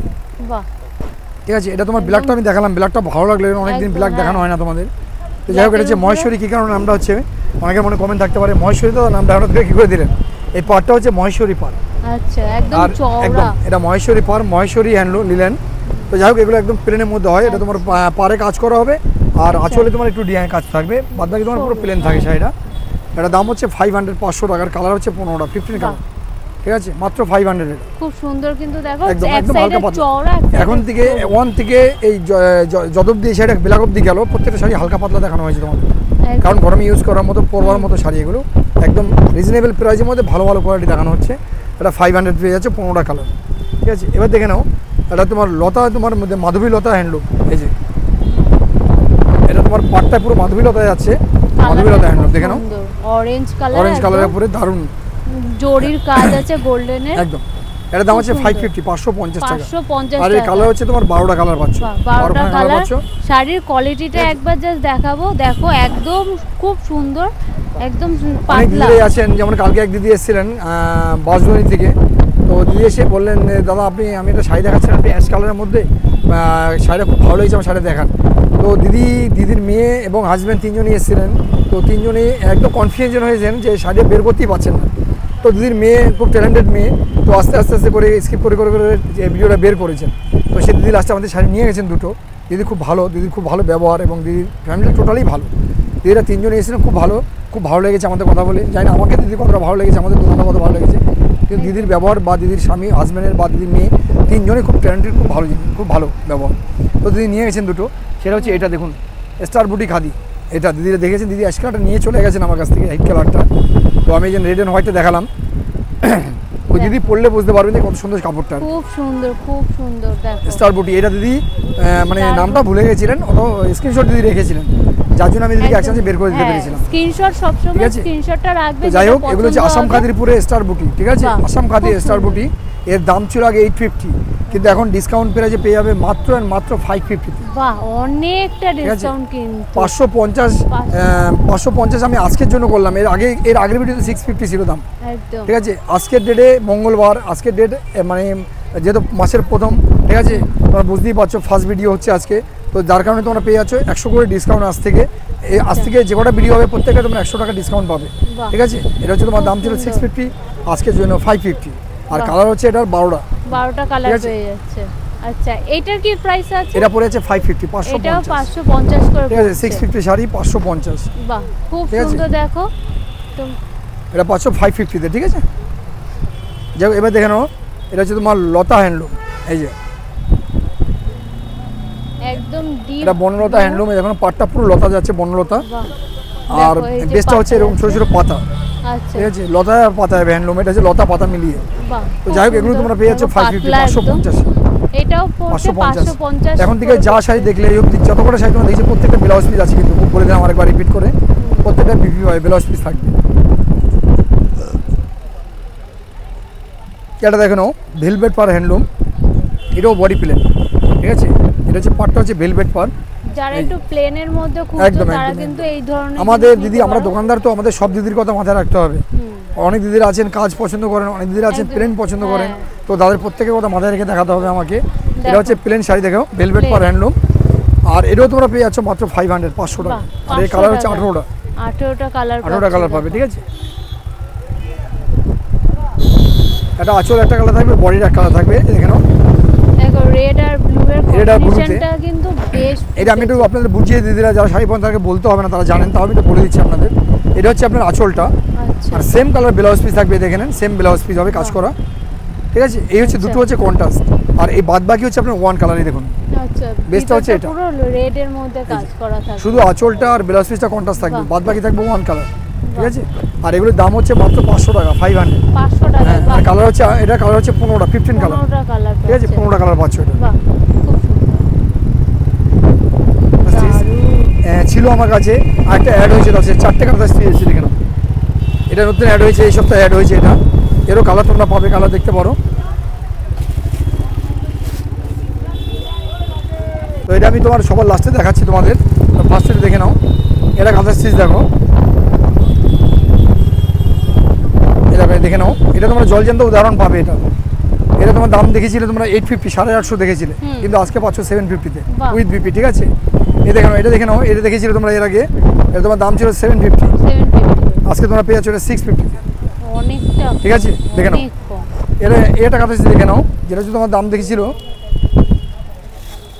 বাহ, ঠিক আছে? এটা তোমার ব্ল্যাকটা আমি দেখালাম, ব্ল্যাকটা ভালো লাগলো, অনেকদিন একদম, ব্ল্যাক দেখানো হ্যাঁ। হয় না তোমাদের। তো যাই হোক, এটা হচ্ছে ব্ল্যাকের মহেশ্বরী। কী কারণে নামটা হচ্ছে, অনেকের মনে কমেন্ট থাকতে পারে মহেশ্বরী, তো নামটা হঠাৎ করে কী করে দিলেন? এই পাড়টা হচ্ছে মহেশ্বরী পাড়, আচ্ছা, একদম আর চওড়া। একদম এটা মহেশ্বরী পাড়, মহেশ্বরী হ্যান্ডলুম লিলেন। তো যাই হোক, এগুলো একদম প্লেনের মধ্যে হয়। এটা তোমার পাড়ে কাজ করা হবে, আর আঁচলে তোমার একটু ডিজাইন কাজ থাকবে, বাদ বাকি তোমার পুরো প্লেন থাকে শাড়িটা। এটা দাম হচ্ছে 500, 500 টাকার। কালার হচ্ছে 15টা, 15 কালার, ঠিক আছে? মাত্র 500 এর। খুব সুন্দর কিন্তু দেখো, একদম এক একদম সাইডে হালকা পাতলা। চওড়া, এক এখন side এ থেকে সরু। 1 থেকে এই যত অব্দি এই শাড়িটা ব্ল্যাক অব্দি গেল, প্রত্যেকটা শাড়ি হালকা পাতলা দেখানো হয়েছে তোমাদের, একদম। কারণ গরমে ইউজ করার মতো, পরবার মতো শাড়ি এগুলো একদম রিজনেবল প্রাইসের মধ্যে ভালো ভালো কোয়ালিটি দেখানো হচ্ছে। এটা 500 পেয়ে যাচ্ছে, 15টা কালার, ঠিক আছে? এবার দেখে নাও, এটা তোমার লতা, তোমার মধ্যে মাধবী লতা হ্যান্ডলুম। এই যে এটা তোমার পাটটা পুরো মাধবী লতা যাচ্ছে, মাধবী লতা হ্যান্ডলুম, দেখে নাও, অরেঞ্জ কালার, অরেঞ্জ কালারের উপরে দারুণ জরির কাজ আছে গোল্ডেনের, একদম। এটার দাম হচ্ছে সুন্দর। 550, 550 টাকা। 550 আর এই কালার হচ্ছে তোমার 12টা কালার পাচ্ছ, 12টা কালার। পাচ্ছ। শাড়ির কোয়ালিটিটা একবার জাস্ট দেখাবো, দেখো একদম খুব সুন্দর, একদম অনেক পাতলা। দিদি আছেন, যেমন কালকে এক দিদি এসেছিলেন বাসবাড়ি থেকে, তো দিদি এসে বললেন, দাদা আমি একটা শাড়ি দেখাচ্ছিলাম, আপনি অ্যাশ কালারের মধ্যে, শাড়িটা খুব ভালো লেগেছে, আমার শাড়ি দেখান। তো দিদির মেয়ে এবং হাজব্যান্ড তিনজনই এসেছিলেন, তো তিনজনই একদম কনফিউশন হয়েছেন যে শাড়িটা বের করতেই পারছেন না। তো দিদির মেয়ে খুব ট্যালেন্টেড মেয়ে, তো আস্তে আস্তে করে স্কিপ করে যে ভিডিওটা বের করেছেন। তো সেই দিদি লাস্টে আমাদের শাড়ি নিয়ে গেছেন দুটো। দিদি খুব ভালো, দিদির খুব ভালো ব্যবহার, এবং দিদির ফ্যামিলি টোটালি ভালো। দিদিরা তিনজনে এসেছিলেন, খুব ভালো লেগেছে আমাদের কথা বলে। জানি না আমাকে দিদি কতটা ভালো লেগেছে, আমাদের দোকানটা কত ভালো লেগেছে, কিন্তু দিদির ব্যবহার বা দিদির স্বামী হাজব্যান্ডের বা দিদির মেয়ে তিনজনই খুব ট্যালেন্টেড, খুব ভালো ব্যবহার। তো দিদি নিয়ে গেছেন দুটো, সেটা হচ্ছে এটা দেখুন, স্টার বুটি খাদি। এটা দিদিরা দেখেছেন, দিদি অ্যাশ কালারটা নিয়ে চলে গেছেন আমার কাছ থেকে, হোয়াইট কালারটা। তো আমি যে রেড অ্যান্ড হোয়াইটটা দেখালাম, ওই দিদি পড়লে বুঝতে পারবেন যে কত সুন্দর কাপড়টা, খুব সুন্দর, খুব সুন্দর। দেখো স্টার বুটি। এটা দিদি মানে নামটা ভুলে গেছিলেন, অত স্ক্রিনশট দিদি রেখেছিলেন, যার জন্য আমি দিদিকে একসাথে বের করে দিতে পেরেছিলাম। স্ক্রিনশট সবসময়, ঠিক আছে? স্ক্রিনশটটা রাখবে। তো যাই হোক, এগুলো হচ্ছে আসাম খাদিরপুরে স্টার বুটি, ঠিক আছে? বাহ, আসাম খাদি খুব স্টার সুন্দর। বুটি, এর দাম ছিল আগে 850, কিন্তু এখন ডিসকাউন্ট প্রাইসে পেয়ে যাবে মাত্র 550। বাহ, অনেকটা ডিসকাউন্ট কিন্তু। 550 আমি আজকের জন্য করলাম, এর আগের ভিডিওতে 650 ছিল দাম, একদম ঠিক আছে? আজকের ডেটে মঙ্গলবার, আজকের ডেট মানে যেহেতু মাসের প্রথম, ঠিক আছে, তোমরা বুঝতেই পারছো ফার্স্ট ভিডিও হচ্ছে আজকে, তো যার কারণে তোমরা পেয়ে যাচ্ছ 100 করে ডিসকাউন্ট আজ থেকে যে কটা ভিডিও হবে প্রত্যেকটা তোমরা 100 টাকা ডিসকাউন্ট পাবে, বাহ। ঠিক আছে? এটা হচ্ছে তোমার দাম ছিল 650, আজকের জন্য 550, আর বাহ। কালার হচ্ছে এটার 12টা, 12টা কালার ঠিক আছে? পেয়ে যাচ্ছে। আচ্ছা, এটার কি প্রাইস আছে? এটা পড়ে আছে 550, এটাও 550, 550 করে ঠিক আছে? পড়ছে। 650 শাড়ি 550, বাহ, খুব ঠিক আছে? সুন্দর। দেখো তো এটা 550-তে, ঠিক আছে? যাই এবার দেখে নাও, এটা হচ্ছে তোমার লতা হ্যান্ডলুম। এই যে একদম ডিপ, এটা বনলতা হ্যান্ডলুম, দেখো পাটটা পুরো লতা যাচ্ছে, বনলতা। বাহ। আর দেখো, এই যে বেসটা হচ্ছে পাতা এরকম ছোটো ছোটো পাতা, আচ্ছা, ঠিক আছে? লতা পাতা হবে হ্যান্ডলুম, এটা হচ্ছে লতা পাতা মিলিয়ে। বাহ। তো যাই হোক, এগুলো তোমরা পেয়ে যাচ্ছ 550, 550, এটাও পড়ছে 550। এখন থেকে যা শাড়ি দেখলে যত কটা শাড়ি তোমরা দেখছো প্রত্যেকটা ব্লাউজ পিস আছে, কিন্তু বলে দিলাম আরেকবার রিপিট করে, প্রত্যেকটা বিপি হয়, ব্লাউজ পিস থাকবে। এটা দেখে নাও ভেলভেট পার হ্যান্ডলুম, এটাও বডি প্লেন, ঠিক আছে। এটা হচ্ছে পার্টটা হচ্ছে ভেলভেট পার। যারা একটু প্লেনের মধ্যে খুঁজছো একদম, তারা একদম, কিন্তু এই ধরনের আমাদের দিদি, আমরা দোকানদার তো আমাদের সব দিদির কথা মাথায় রাখতে হবে। অনেক দিদিরা আছেন কাজ পছন্দ করেন, অনেক দিদিরা আছেন একদম, প্লেন পছন্দ হ্যাঁ। করেন, তো তাদের প্রত্যেকের কথা মাথায় রেখে দেখাতে হবে আমাকে। এটা দেখো। হচ্ছে প্লেন শাড়ি, দেখো ভেলভেট Plain। পার হ্যান্ডলুম, আর এটাও তোমরা পেয়ে যাচ্ছ মাত্র 500 500 টাকা। বাহ, আর এই কালার হচ্ছে 500 18টা 18টা কালার 18টা কালার পাবে, ঠিক আছে। একটা আঁচল একটা কালার থাকবে, বডির একটা কালার থাকবে, দেখে নাও। দেখো রেড আর ব্লু এর Red আর blue তে। কম্বিনেশনটা কিন্তু বেশ এটা আমি একটু আপনাদের বুঝিয়ে দিদিরা যারা শাড়ি পরেন তাদেরকে বলতে হবে না, তারা জানেন, তাও আমি একটু বলে দিচ্ছি আপনাদের। এটা হচ্ছে আপনার আঁচলটা, আচ্ছা আর সেম কালার ব্লাউজ পিস থাকবে, দেখে নেন সেম ব্লাউজ পিস হবে কাজ করা, ঠিক আছে। এই হচ্ছে দুটো হচ্ছে কন্ট্রাস্ট, আর এই বাদ বাকি হচ্ছে আপনার ওয়ান কালারই, দেখুন আচ্ছা বেস্টটা হচ্ছে ভিতরটা এটা। পুরো রেড এর মধ্যে কাজ করা থাকবে। শুধু আঁচলটা আর ব্লাউজ পিসটা কন্ট্রাস্ট থাকবে, বাহ। বাদ বাকি থাকবে ওয়ান কালার, ঠিক বাহ। আছে। আর এগুলোর দাম হচ্ছে মাত্র 500 টাকা, 500। 500 টাকা হ্যাঁ, আর কালার হচ্ছে, এটা কালার হচ্ছে 15টা 15 কালার, 15টা কালার ঠিক আছে। 15টা কালার পাচ্ছ এটা। বাহ খুব সুন্দর দারুণ। ছিল আমার কাছে, আরেকটা অ্যাড হয়েছে, তার 4টে কালার এসেছে, দেখে নাও। এটা নতুন অ্যাড হয়েছে, এই সপ্তাহে অ্যাড হয়েছে এটা, এরও কালার তোমরা পাবে, কালার দেখতে পারো। তো এটা আমি তোমার সবার লাস্টে দেখাচ্ছি তোমাদের, ফার্স্টে দেখে নাও। এটা কাঁথা স্টিচ দেখো, এটা দেখে নাও। এটা তোমরা জলজান্ত উদাহরণ পাবে। এটা তোমার দাম দেখেছিলে তোমরা 850 850 দেখেছিলে, কিন্তু আজকে পাচ্ছ 750-তে বাহ। উইথ বিপি, ঠিক আছে। দেখে নাও, এটা দেখে নাও। এটা দেখেছিলে তোমরা এর আগে, এটা তোমার দাম ছিল 750, 750 আজকে তোমরা পেয়ে যাচ্ছ এটা 650-তে, অনেকটা ঠিক আছে। দেখে নাও, অনেক কম। এটা কাঁথা স্টিচ দেখে নাও, যেটা হচ্ছে তোমার দাম দেখেছিল,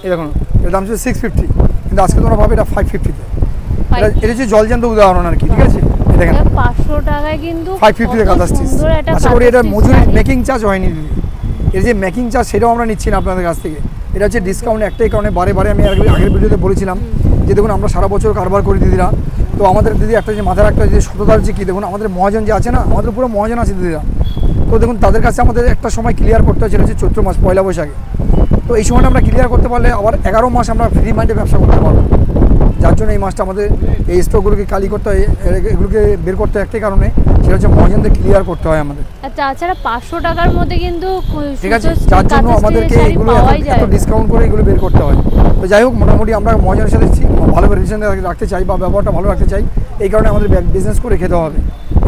এই দেখো এর দাম ছিল 650, কিন্তু আজকে তোমরা পাবে এটা 550-তে। এটা হচ্ছে জলজান্ত উদাহরণ আর কি, ঠিক আছে। দেখেন 500 টাকায় কিন্তু 550-তে কাঁথা স্টিচ। সুন্দর একটা আশা করি এটা কাঁথা মজুরি স্টিচ শাড়ি। মেকিং চার্জ হয়নি দিদি, এর যে মেকিং চার্জ সেটাও আমরা নিচ্ছি না আপনাদের কাছ থেকে। এটা হচ্ছে ডিসকাউন্ট একটাই কারণে, বারে বারে আমি আগের ভিডিওতে বলেছিলাম যে দেখুন আমরা সারা বছর কারবার করি দিদিরা, তো আমাদের দিদি একটা যে মাথায় রাখতে হয় যে সততার যে কী, দেখুন আমাদের মহাজন যে আছে না, আমাদের পুরো মহাজন আছে দিদিরা, তো দেখুন তাদের কাছে আমাদের একটা সময় ক্লিয়ার করতে হয়, সেটা হচ্ছে চৈত্র মাস, পয়লা বৈশাখে। তো এই সময়টা আমরা ক্লিয়ার করতে পারলে আবার 11 মাস আমরা ফ্রি মাইন্ডে ব্যবসা করতে পারবো। যার জন্য এই মাসটা আমাদের এই স্টকগুলোকে খালি করতে হয়, এগুলোকে বের করতে হয় একটাই কারণে, সেটা হচ্ছে মহাজনদের ক্লিয়ার করতে হয় আমাদের, আর তাছাড়া 500 টাকার মধ্যে কিন্তু ঠিক আছে। সুন্দর যার জন্য কাঁথা আমাদেরকে স্টিচের শাড়ি এগুলো পাওয়াই যায় এত না। ডিসকাউন্ট করে এগুলো বের করতে হয়। তো যাই হোক, মোটামুটি আমরা মহাজনের সাথে ভালো রিলেশন রাখতে চাই বা ব্যবহারটা ভালো রাখতে চাই, এই কারণে আমাদের বিজনেস করে খেতে হবে,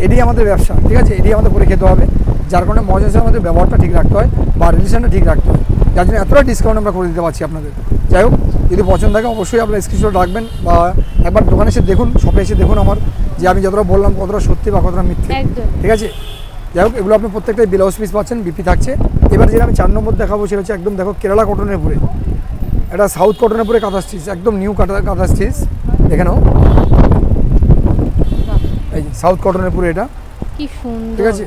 এটাই আমাদের ব্যবসা, ঠিক আছে। এটাই আমাদের করে খেতে হবে, যার কারণে মহাজনের সাথে আমাদের ব্যবহারটা ঠিক রাখতে হয় বা রিলেশনটা ঠিক রাখতে হয়, যার জন্য এতটা ডিসকাউন্ট আমরা করে দিতে পারছি আপনাদের। যাই হোক, যদি পছন্দ থাকে অবশ্যই আপনারা স্ক্রিনশট রাখবেন বা একবার দোকানে এসে দেখুন, শপে এসে দেখুন আমার, যে আমি যতটা বললাম কতটা সত্যি বা কতটা মিথ্যে, একদম। ঠিক আছে। যাই হোক, এগুলো আপনি প্রত্যেকটাই ব্লাউজ পিস পাচ্ছেন, বিপি থাকছে। এবার যেটা আমি 4 নম্বর দেখাবো সেটা হচ্ছে একদম দেখো কেরালা কটনের উপরে, এটা সাউথ কটনের উপরে কাঁথা স্টিচ, একদম নিউ কাঁথা স্টিচ, দেখে নাও। এই যে সাউথ কটনের উপরে এটা, কি সুন্দর, ঠিক আছে।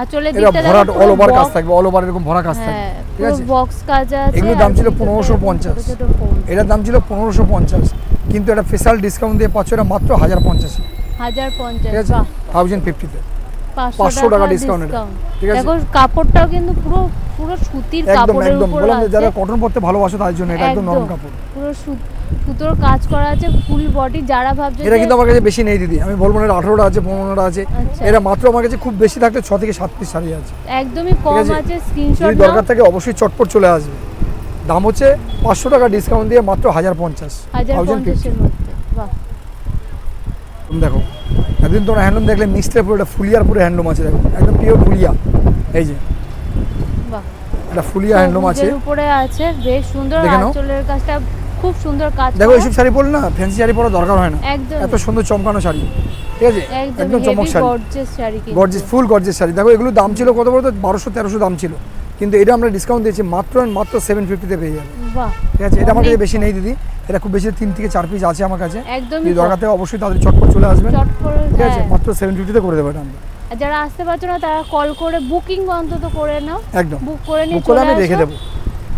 আঁচলের এটা দিকটা ভরা দেখো অল ওভার কাজ box- থাকবে, অল ওভার এরকম ভরা কাজ থাকবে, হ্যাঁ, ঠিক পুরো আছে। বক্স কাজ আছে। এগুলোর দাম ছিল 1550, ছোট ছোট ফোন এটার দাম ছিল 1550, কিন্তু এটা স্পেশাল ডিসকাউন্ট দিয়ে পাচ্ছ এটা মাত্র 1050, 1050 ঠিক আছে, বাহ 1050-তে 500 টাকা ডিসকাউন্ট এটা, ঠিক আছে। দেখো কাপড়টাও কিন্তু পুরো পুরো সুতির একদম কাপড়ের একদম উপর বললাম যে আছে। যারা কটন পরতে ভালোবাসে তাদের জন্য এটা একদম নরম কাপড়। পুরো সুতোর কাজ করা আছে ফুল বডি, যারা ভাবছে এটা কিন্তু আমার কাছে বেশি নেই দিদি, আমি বলবো না এটা 18টা আছে 15টা আছে, আচ্ছা। এটা মাত্র আমার কাছে খুব বেশি থাকতে 6 থেকে 7 পিস শাড়ি আছে, একদমই কম আছে। আছে, স্ক্রিনশট যদি নাও। দরকার থাকে অবশ্যই চটপট চলে আসবে। দাম হচ্ছে 500 টাকা ডিসকাউন্ট দিয়ে মাত্র 1050, 1050 এর মধ্যে বাহ তুমি দেখো একদিন তোমরা হ্যান্ডলুম দেখলে মিক্সটের পুরো এটা ফুলিয়ার পুরো হ্যান্ডলুম আছে, দেখো একদম পিওর ফুলিয়া, এই যে বাহ এটা ফুলিয়া হ্যান্ডলুম আছে, সবুজের উপরে আছে, বেশ সুন্দর। দেখে নাও। আঁচলের কাজটা খুব সুন্দর কাজ দেখো করা। এইসব শাড়ি পরলে না ফ্যান্সি শাড়ি পরা দরকার হয় না, একদম এত সুন্দর চমকানো শাড়ি, ঠিক আছে, একদম চমক শাড়ি, গর্জিয়াস শাড়ি কিন্তু। গর্জিয়াস ফুল গর্জিয়াস শাড়ি। দেখো এগুলো দাম ছিল কত বলতো 1200-1300 দাম ছিল, কিন্তু এটা আমরা ডিসকাউন্ট দিয়েছি মাত্র 750-তে পেয়ে যাবে, বাহ ঠিক আছে। এটা আমার কাছে অনেক- বেশি নেই দিদি, এটা খুব বেশি 3 থেকে 4 পিস আছে আমার কাছে, একদমই যদি দরকার কম। থাকে অবশ্যই তাদের চটপট চলে আসবেন, চট করে ঠিক আছে, হ্যাঁ। মাত্র 750-তে করে দেবো এটা আমরা, আর যারা আসতে পারছো না তারা কল করে বুকিং অন্তত করে নাও, একদম বুক করে নিয়ে বুক করে চলে আমি রেখে আসো। দেবো,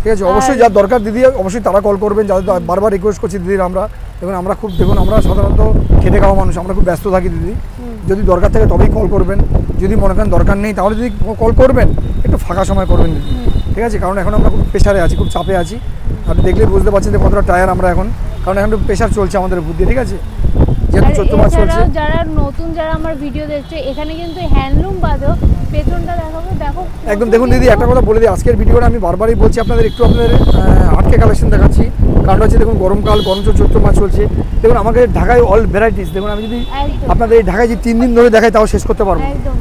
ঠিক আছে। অবশ্যই যার দরকার দিদি অবশ্যই তারা কল করবেন, যাদের বারবার রিকোয়েস্ট করছি দিদির আমরা, দেখুন আমরা খুব দেখুন আমরা সাধারণত খেটে খাওয়া মানুষ, আমরা খুব ব্যস্ত থাকি দিদি, যদি দরকার থাকে তবেই কল করবেন, যদি মনে করেন দরকার নেই তাহলে যদি কল করবেন একটু ফাঁকা সময় করবেন দিদি, ঠিক আছে। কারণ এখন আমরা খুব প্রেশারে আছি, খুব চাপে আছি, আপনি দেখলে বুঝতে পারছেন যে কতটা টায়ার আমরা এখন, কারণ এখন একটু প্রেশার চলছে আমাদের বুদ্ধি, ঠিক আছে। যেহেতু চৈত্র মাস চলছে। এছাড়াও যারা নতুন যারা আমার ভিডিও দেখছে, এখানে কিন্তু হ্যান্ডলুম বাদেও পেছনটা দেখাবো, দেখো একদম। দেখুন দিদি, একটা কথা বলে দিই, আজকের ভিডিওটা আমি বারবারই বলছি আপনাদের, একটু আপনাদের আটকে কালেকশন দেখাচ্ছি। কারণ হচ্ছে দেখুন গরমকাল, গরম চৈত্র মাস চলছে। দেখুন আমাকে ঢাকায় অল ভ্যারাইটিস, দেখুন আমি যদি একদম আপনাদের এই ঢাকায় যে 3 দিন ধরে দেখাই তাও শেষ করতে পারবো, একদম।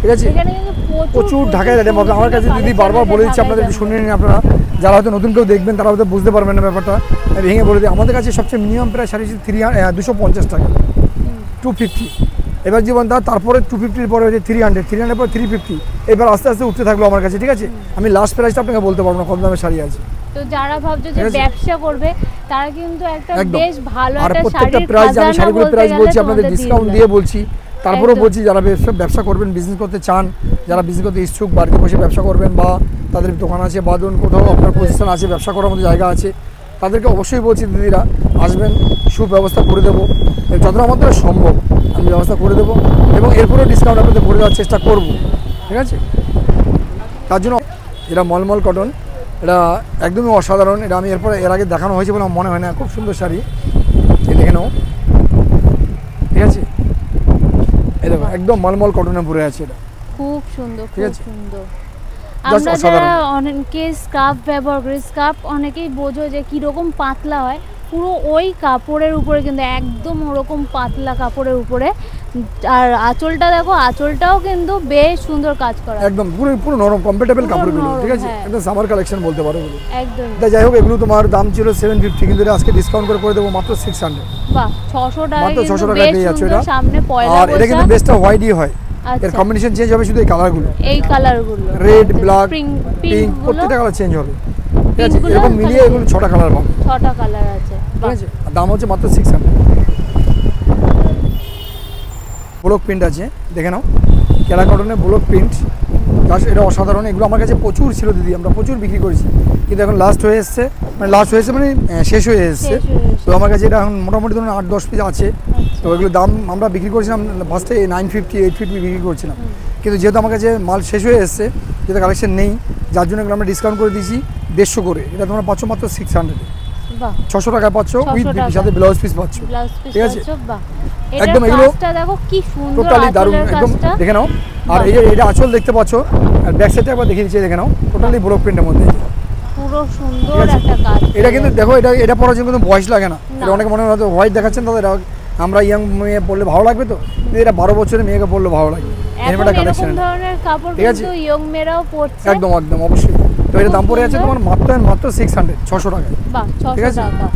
ঠিক আছে? এখানে কিন্তু প্রচুর ঢাকায় আইটেম হবে আমার কাছে। দিদি বারবার বলে দিচ্ছি আপনাদের, একটু শুনে নিন আপনারা, যারা হয়তো নতুন কেউ দেখবেন তারা হয়তো বুঝতে পারবেন না ব্যাপারটা, আমি ভেঙে বলে দিই। আমাদের কাছে সবচেয়ে মিনিমাম প্রায় শাড়ি 250 টাকা, 250। এবার জীবন তারপরে 250 পরে হচ্ছে 300 পরে 350, এবার আস্তে আস্তে উঠতে থাকলো আমার কাছে, ঠিক আছে? আমি লাস্ট প্রাইসটা আপনাকে বলতে পারবো না কত দামের শাড়ি আছে। তো যারা ভাবছো যে ব্যবসা করবে তারা কিন্তু একটা একদম। বেশ ভালো আর একটা প্রত্যেকটা শাড়ির প্রাইস, আমি খাজানা শাড়িগুলোর বলতে প্রাইস গেলে বলছি আপনাদের, তোমাদের ডিসকাউন্ট দিয়ে দিয়ে বলছি। তারপরেও একদম। বলছি যারা ব্যবসা করবেন, বিজনেস করতে চান, যারা বিজনেস করতে ইচ্ছুক, বাড়িতে বসে ব্যবসা করবেন, বা তাদের দোকান আছে বা ধরুন কোথাও আপনার পজিশন আছে, ব্যবসা করার মতো জায়গা আছে, তাদেরকে অবশ্যই বলছি দিদিরা আসবেন, সুব্যবস্থা করে দেবো, যতটা আমাদের সম্ভব আমি ব্যবস্থা করে দেবো, এবং এরপরেও ডিসকাউন্ট আপনাদের করে দেওয়ার চেষ্টা করব, ঠিক আছে? তার জন্য এটা মলমল কটন, এটা একদমই অসাধারণ। এটা আমি এর আগে দেখানো হয়েছে বলে আমার মনে হয় না। খুব সুন্দর শাড়ি, এই দেখে নাও, ঠিক আছে? এই দেখো একদম মলমল কটনে পরে আছে, এটা খুব সুন্দর, ঠিক খুব আছে? সুন্দর। Just আমরা অসাধারণ। যারা অনেকে স্কার্ফ ব্যবহার করি, স্কার্ফ অনেকেই বোঝো যে কীরকম পাতলা হয়, পুরো ওই কাপড়ের উপরে কিন্তু একদম ওরকম পাতলা কাপড়ের উপরে। আর আঁচলটা দেখো, আঁচলটাও কিন্তু বেশ সুন্দর কাজ করা, একদম পুরো পুরো নরম কমফোর্টেবল পুরো কাপড়গুলো, নরম, ঠিক আছে? হ্যাঁ। একদম সামার কালেকশন বলতে পারো এগুলো। একদম। তা যাই হোক, এগুলো তোমার দাম ছিল 750, কিন্তু এটা আজকে ডিসকাউন্ট করে দেবো মাত্র 600। বাহ, 600 টাকা, মাত্র 600 কিন্তু টাকায় বেশ পেয়ে যাচ্ছ সুন্দর। এটা। সামনে পয়লা আর এটা কিন্তু বৈশাখ। বেস্টটা হোয়াইটই হয়, এর আচ্ছা, কম্বিনেশন চেঞ্জ হবে শুধু এই কালারগুলো, এই কালারগুলো রেড, ব্ল্যাক, পিঙ্ক, পিঙ্ক, প্রত্যেকটা কালার চেঞ্জ হবে, ঠিক আছে? পিঙ্কগুলো এরকম মিলিয়ে খালি- এগুলো 6টা কালার পাবে, 6টা কালার আছে। ঠিক বাহ, আছে? আর দাম হচ্ছে মাত্র 600। ব্লক প্রিন্ট আছে, দেখে নাও, কেলা কটনের ব্লক প্রিন্ট, জাস্ট এটা অসাধারণ। এগুলো আমার কাছে প্রচুর ছিল দিদি, আমরা প্রচুর বিক্রি করেছি, কিন্তু এখন লাস্ট হয়ে এসছে, মানে শেষ হয়ে এসছে। শেষ হয়ে এসছে। তো আমার কাছে এটা এখন মোটামুটি ধরুন 8-10 পিস আছে। তো এগুলো দাম আমরা বিক্রি করেছিলাম ফার্স্টে 950, 850 বিক্রি করছিলাম, কিন্তু যেহেতু আমার কাছে মাল শেষ হয়ে এসছে, যেহেতু কালেকশন নেই, যার জন্য এগুলো আমরা ডিসকাউন্ট করে দিয়েছি 150 করে। এটা তোমরা পাচ্ছ মাত্র 600, বাহ, 600 টাকায় পাচ্ছ, 600 উইথ টাকা। সাথে ব্লাউজ পিস পাচ্ছ, ব্লাউজ পিস ঠিক আছে? পাচ্ছ, বাহ। একদম এটার এগুলো কাজটা দেখো কি সুন্দর, টোটালি দারুণ, আঁচলের একদম কাজটা। দেখে নাও। আর এই যে এটা আঁচল দেখতে পাচ্ছ, আর ব্যাক সাইডটা একবার দেখিয়ে দিচ্ছি, দেখে নাও, টোটালি ব্লক প্রিন্টের মধ্যে, পুরো ঠিক সুন্দর আছে? একটা কাজ। এটা কিন্তু দেখো, এটা পরার জন্য কিন্তু বয়স লাগে না। না। এটা অনেকে মনে হয় হোয়াইট দেখাচ্ছেন, তাদের আমরা ইয়াং মেয়ে পড়লে ভালো লাগবে, তো কিন্তু এটা 12 বছরের মেয়েকে পড়লে ভালো লাগবে, এখন এরকম একটা এরকম কালেকশন, ধরনের কাপড় ঠিক আছে? কিন্তু ইয়ং মেয়েরাও পরছে। একদম একদম অবশ্যই। তো এটা দাম পড়ে আছে তোমার মাত্র 600 টাকায়, বাহ, ঠিক 600 আছে? টাকা।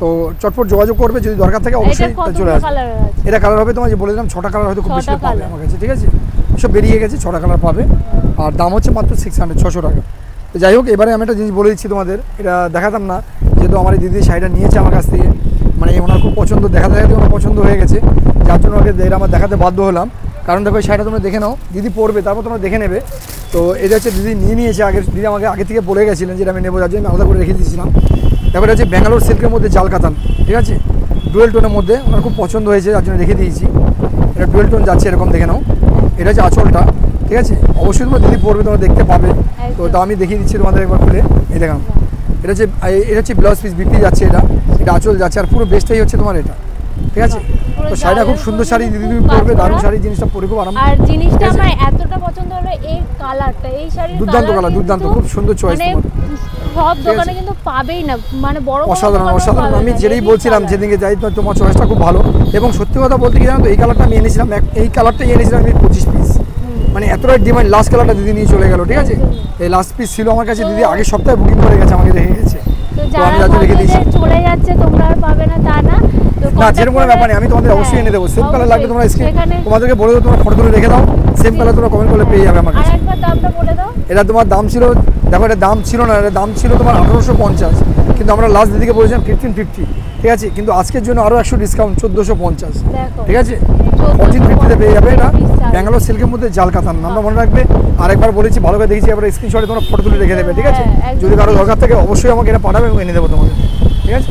তো চটপট যোগাযোগ করবে, যদি দরকার থাকে এটা অবশ্যই কত চলে আসবে। কালার আছে? এটা কালার হবে তোমার, যে বলে দিলাম 6টা কালার হয়তো খুব 6টা বেশি পাবে colour। আমার কাছে, ঠিক আছে? সব বেরিয়ে গেছে, 6টা কালার পাবে, আর দাম হচ্ছে মাত্র 600 টাকা। তো যাই হোক, এবারে আমি একটা জিনিস বলে দিচ্ছি তোমাদের, এটা দেখাতাম না, যেহেতু আমার এই দিদি শাড়িটা নিয়েছে আমার কাছ থেকে, মানে ওনার খুব পছন্দ, দেখাতে ওনার পছন্দ হয়ে গেছে, যার জন্য ওকে এটা আমার দেখাতে বাধ্য হলাম। কারণ দেখো এই শাড়িটা তোমরা দেখে নাও, দিদি পরবে, তারপর তোমরা দেখে নেবে। তো এটা হচ্ছে দিদি নিয়ে নিয়েছে, দিদি আমাকে আগে থেকে বলে গেছিলেন যে আমি নেবো, যার জন্য আমি আলাদা করে রেখে দিয়েছিলাম। তারপর এটা হচ্ছে ব্যাঙ্গালোর সিল্কের মধ্যে জাল কাতান, ঠিক আছে? ডুয়েল টোনের মধ্যে, ওনার খুব পছন্দ হয়েছে, যার জন্য রেখে দিয়েছি। এটা ডুয়েল টোন যাচ্ছে, এরকম দেখে নাও। এটা হচ্ছে আঁচলটা, ঠিক আছে? অবশ্যই তোমরা দিদি পরবে, তোমরা দেখতে পাবে। তো তা আমি দেখিয়ে দিচ্ছি তোমাদের একবার খুলে, এই দেখানো। এটা হচ্ছে ব্লাউজ পিস বিক্রি যাচ্ছে, এটা আঁচল যাচ্ছে, আর পুরো বেস্টটাই হচ্ছে তোমার এটা, ঠিক আছে? তো শাড়িটা খুব সুন্দর শাড়ি, দিদি তুমি পরবে, দারুণ শাড়ি, জিনিসটা পরে খুব আরাম। আর জিনিসটা আমার এতটা পছন্দ হলো এই কালারটা, এই শাড়ির দুর্দান্ত কালার, দুর্দান্ত, খুব সুন্দর চয়েস মানে সব দোকানে কিন্তু পাবেই না, মানে বড় বড় অসাধারণ দোকানেও অসাধারণ। পাবে আমি না, যেটাই এই বলছিলাম, colour। যেদিকে যাই তোমার চয়েসটা খুব ভালো, এবং সত্যি কথা বলতে কি জানো তো, এই কালারটা আমি এনেছিলাম, এই কালারটাই এনেছিলাম আমি 25 পিস, মানে এতটাই ডিমান্ড। লাস্ট কালারটা দিদি নিয়ে চলে গেল, ঠিক আছে? এই লাস্ট পিস ছিল আমার কাছে, দিদি আগের সপ্তাহে বুকিং করে গেছে, আমাকে রেখে গেছে, তো তো আমি যারা যাতে রেখে ভাবছে দিয়েছি। যে চলে যাচ্ছে তোমরা আর পাবে না তা না, তো না, contact যেরকম কোনো করে- ব্যাপার নেই, আমি তোমাদের অবশ্যই হ্যাঁ, এনে দেবো। সেম কালার লাগবে তোমরা স্ক্রিন, সেখানে তোমাদেরকে বলে দেবো, তোমরা ফটো তুলে রেখে দাও, সেম কালার তোমরা কমেন্ট করলে পেয়ে যাবে আমার কাছে। আরেকবার দামটা বলে দাও। এটা তোমার দাম ছিল, দেখো এটা দাম ছিল না, এটা দাম ছিল তোমার 1850, কিন্তু আমরা লাস্ট দিদিকে বলেছিলাম 1550, ঠিক আছে? কিন্তু আজকের জন্য আরও 100 ডিসকাউন্ট, 1450, দেখো, ঠিক আছে? 1450-তে পেয়ে যাবে এটা, 1450 ব্যাঙ্গালোর সিল্কের মধ্যে জাল কাতান, নামটা মনে রাখবে। আরেকবার বলেছি, ভালো করে দেখেছি, এবার স্ক্রিনশটে তোমরা ফটো তুলে রেখে দেবে, ঠিক আছে? হ্যাঁ, একদম। যদি কারো দরকার থাকে অবশ্যই আমাকে এটা পাঠাবে এবং এনে দেবো তোমাদের, ঠিক আছে?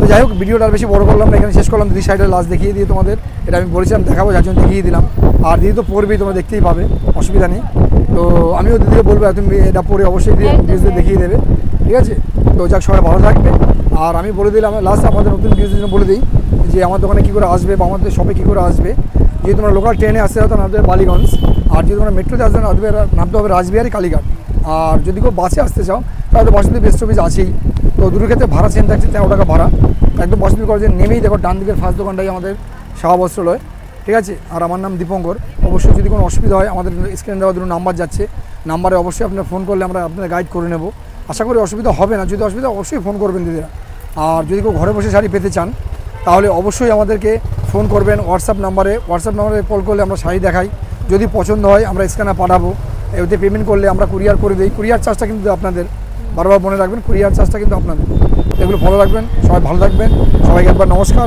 তো যাই হোক, ভিডিওটা আর বেশি বড় করলাম না, এখানে শেষ করলাম। দিদি সাইডের লাস্ট দেখিয়ে দিয়ে তোমাদের, এটা আমি বলেছিলাম দেখাবো, যার জন্য দেখিয়ে দিলাম। আর দিদি তো পড়বেই, তোমরা দেখতেই পাবে, অসুবিধা নেই। তো আমিও দিদিকে বলবো তুমি এটা পরে অবশ্যই একদম, দেখিয়ে দেবে, ঠিক আছে? তো যাক, সবাই ভালো থাকবে, আর আমি বলে দিলাম লাস্ট আমাদের নতুন ভিউজের জন্য বলে দিই যে আমার দোকানে কী করে আসবে বা আমাদের শপে কী করে আসবে। যদি তোমরা লোকাল ট্রেনে আসতে হবে নামতে হবে বালিগঞ্জ, আর যদি তোমরা মেট্রোতে আসবে নামতে হবে রাসবিহারী কালীঘাট। আর যদি কেউ বাসে আসতে চাও তাহলে বসতি বেস্ট অফিস আছেই। তো দুটোর ক্ষেত্রে ভাড়া সেম থাকছে 13 টাকা ভাড়া। একদম বসতি কলেজে নেমেই দেখো ডান দিকের ফার্স্ট দোকানটাই আমাদের সাহা বস্ত্রালয়, ঠিক আছে। আর আমার নাম দীপঙ্কর। অবশ্যই যদি কোনো অসুবিধা হয় আমাদের স্ক্রিনে দেওয়া দুটো নাম্বার যাচ্ছে, নাম্বারে অবশ্যই আপনারা ফোন করলে আমরা আপনাদের গাইড করে নেব। আশা করি অসুবিধা হবে না। যদি অসুবিধা অবশ্যই ফোন করবেন দিদিরা। আর যদি কেউ ঘরে বসে শাড়ি পেতে চান তাহলে অবশ্যই আমাদেরকে ফোন করবেন হোয়াটসঅ্যাপ নাম্বারে কল করলে আমরা শাড়ি দেখাই। যদি পছন্দ হয় আমরা স্ক্যানার পাঠাবো, এতে পেমেন্ট করলে আমরা কুরিয়ার করে দিই। কুরিয়ার চার্জটা কিন্তু আপনাদের, বারবার মনে রাখবেন কুরিয়ার চার্জটা কিন্তু আপনাদের। এগুলো ফলো রাখবেন। সবাই ভালো থাকবেন। সবাইকে একবার নমস্কার।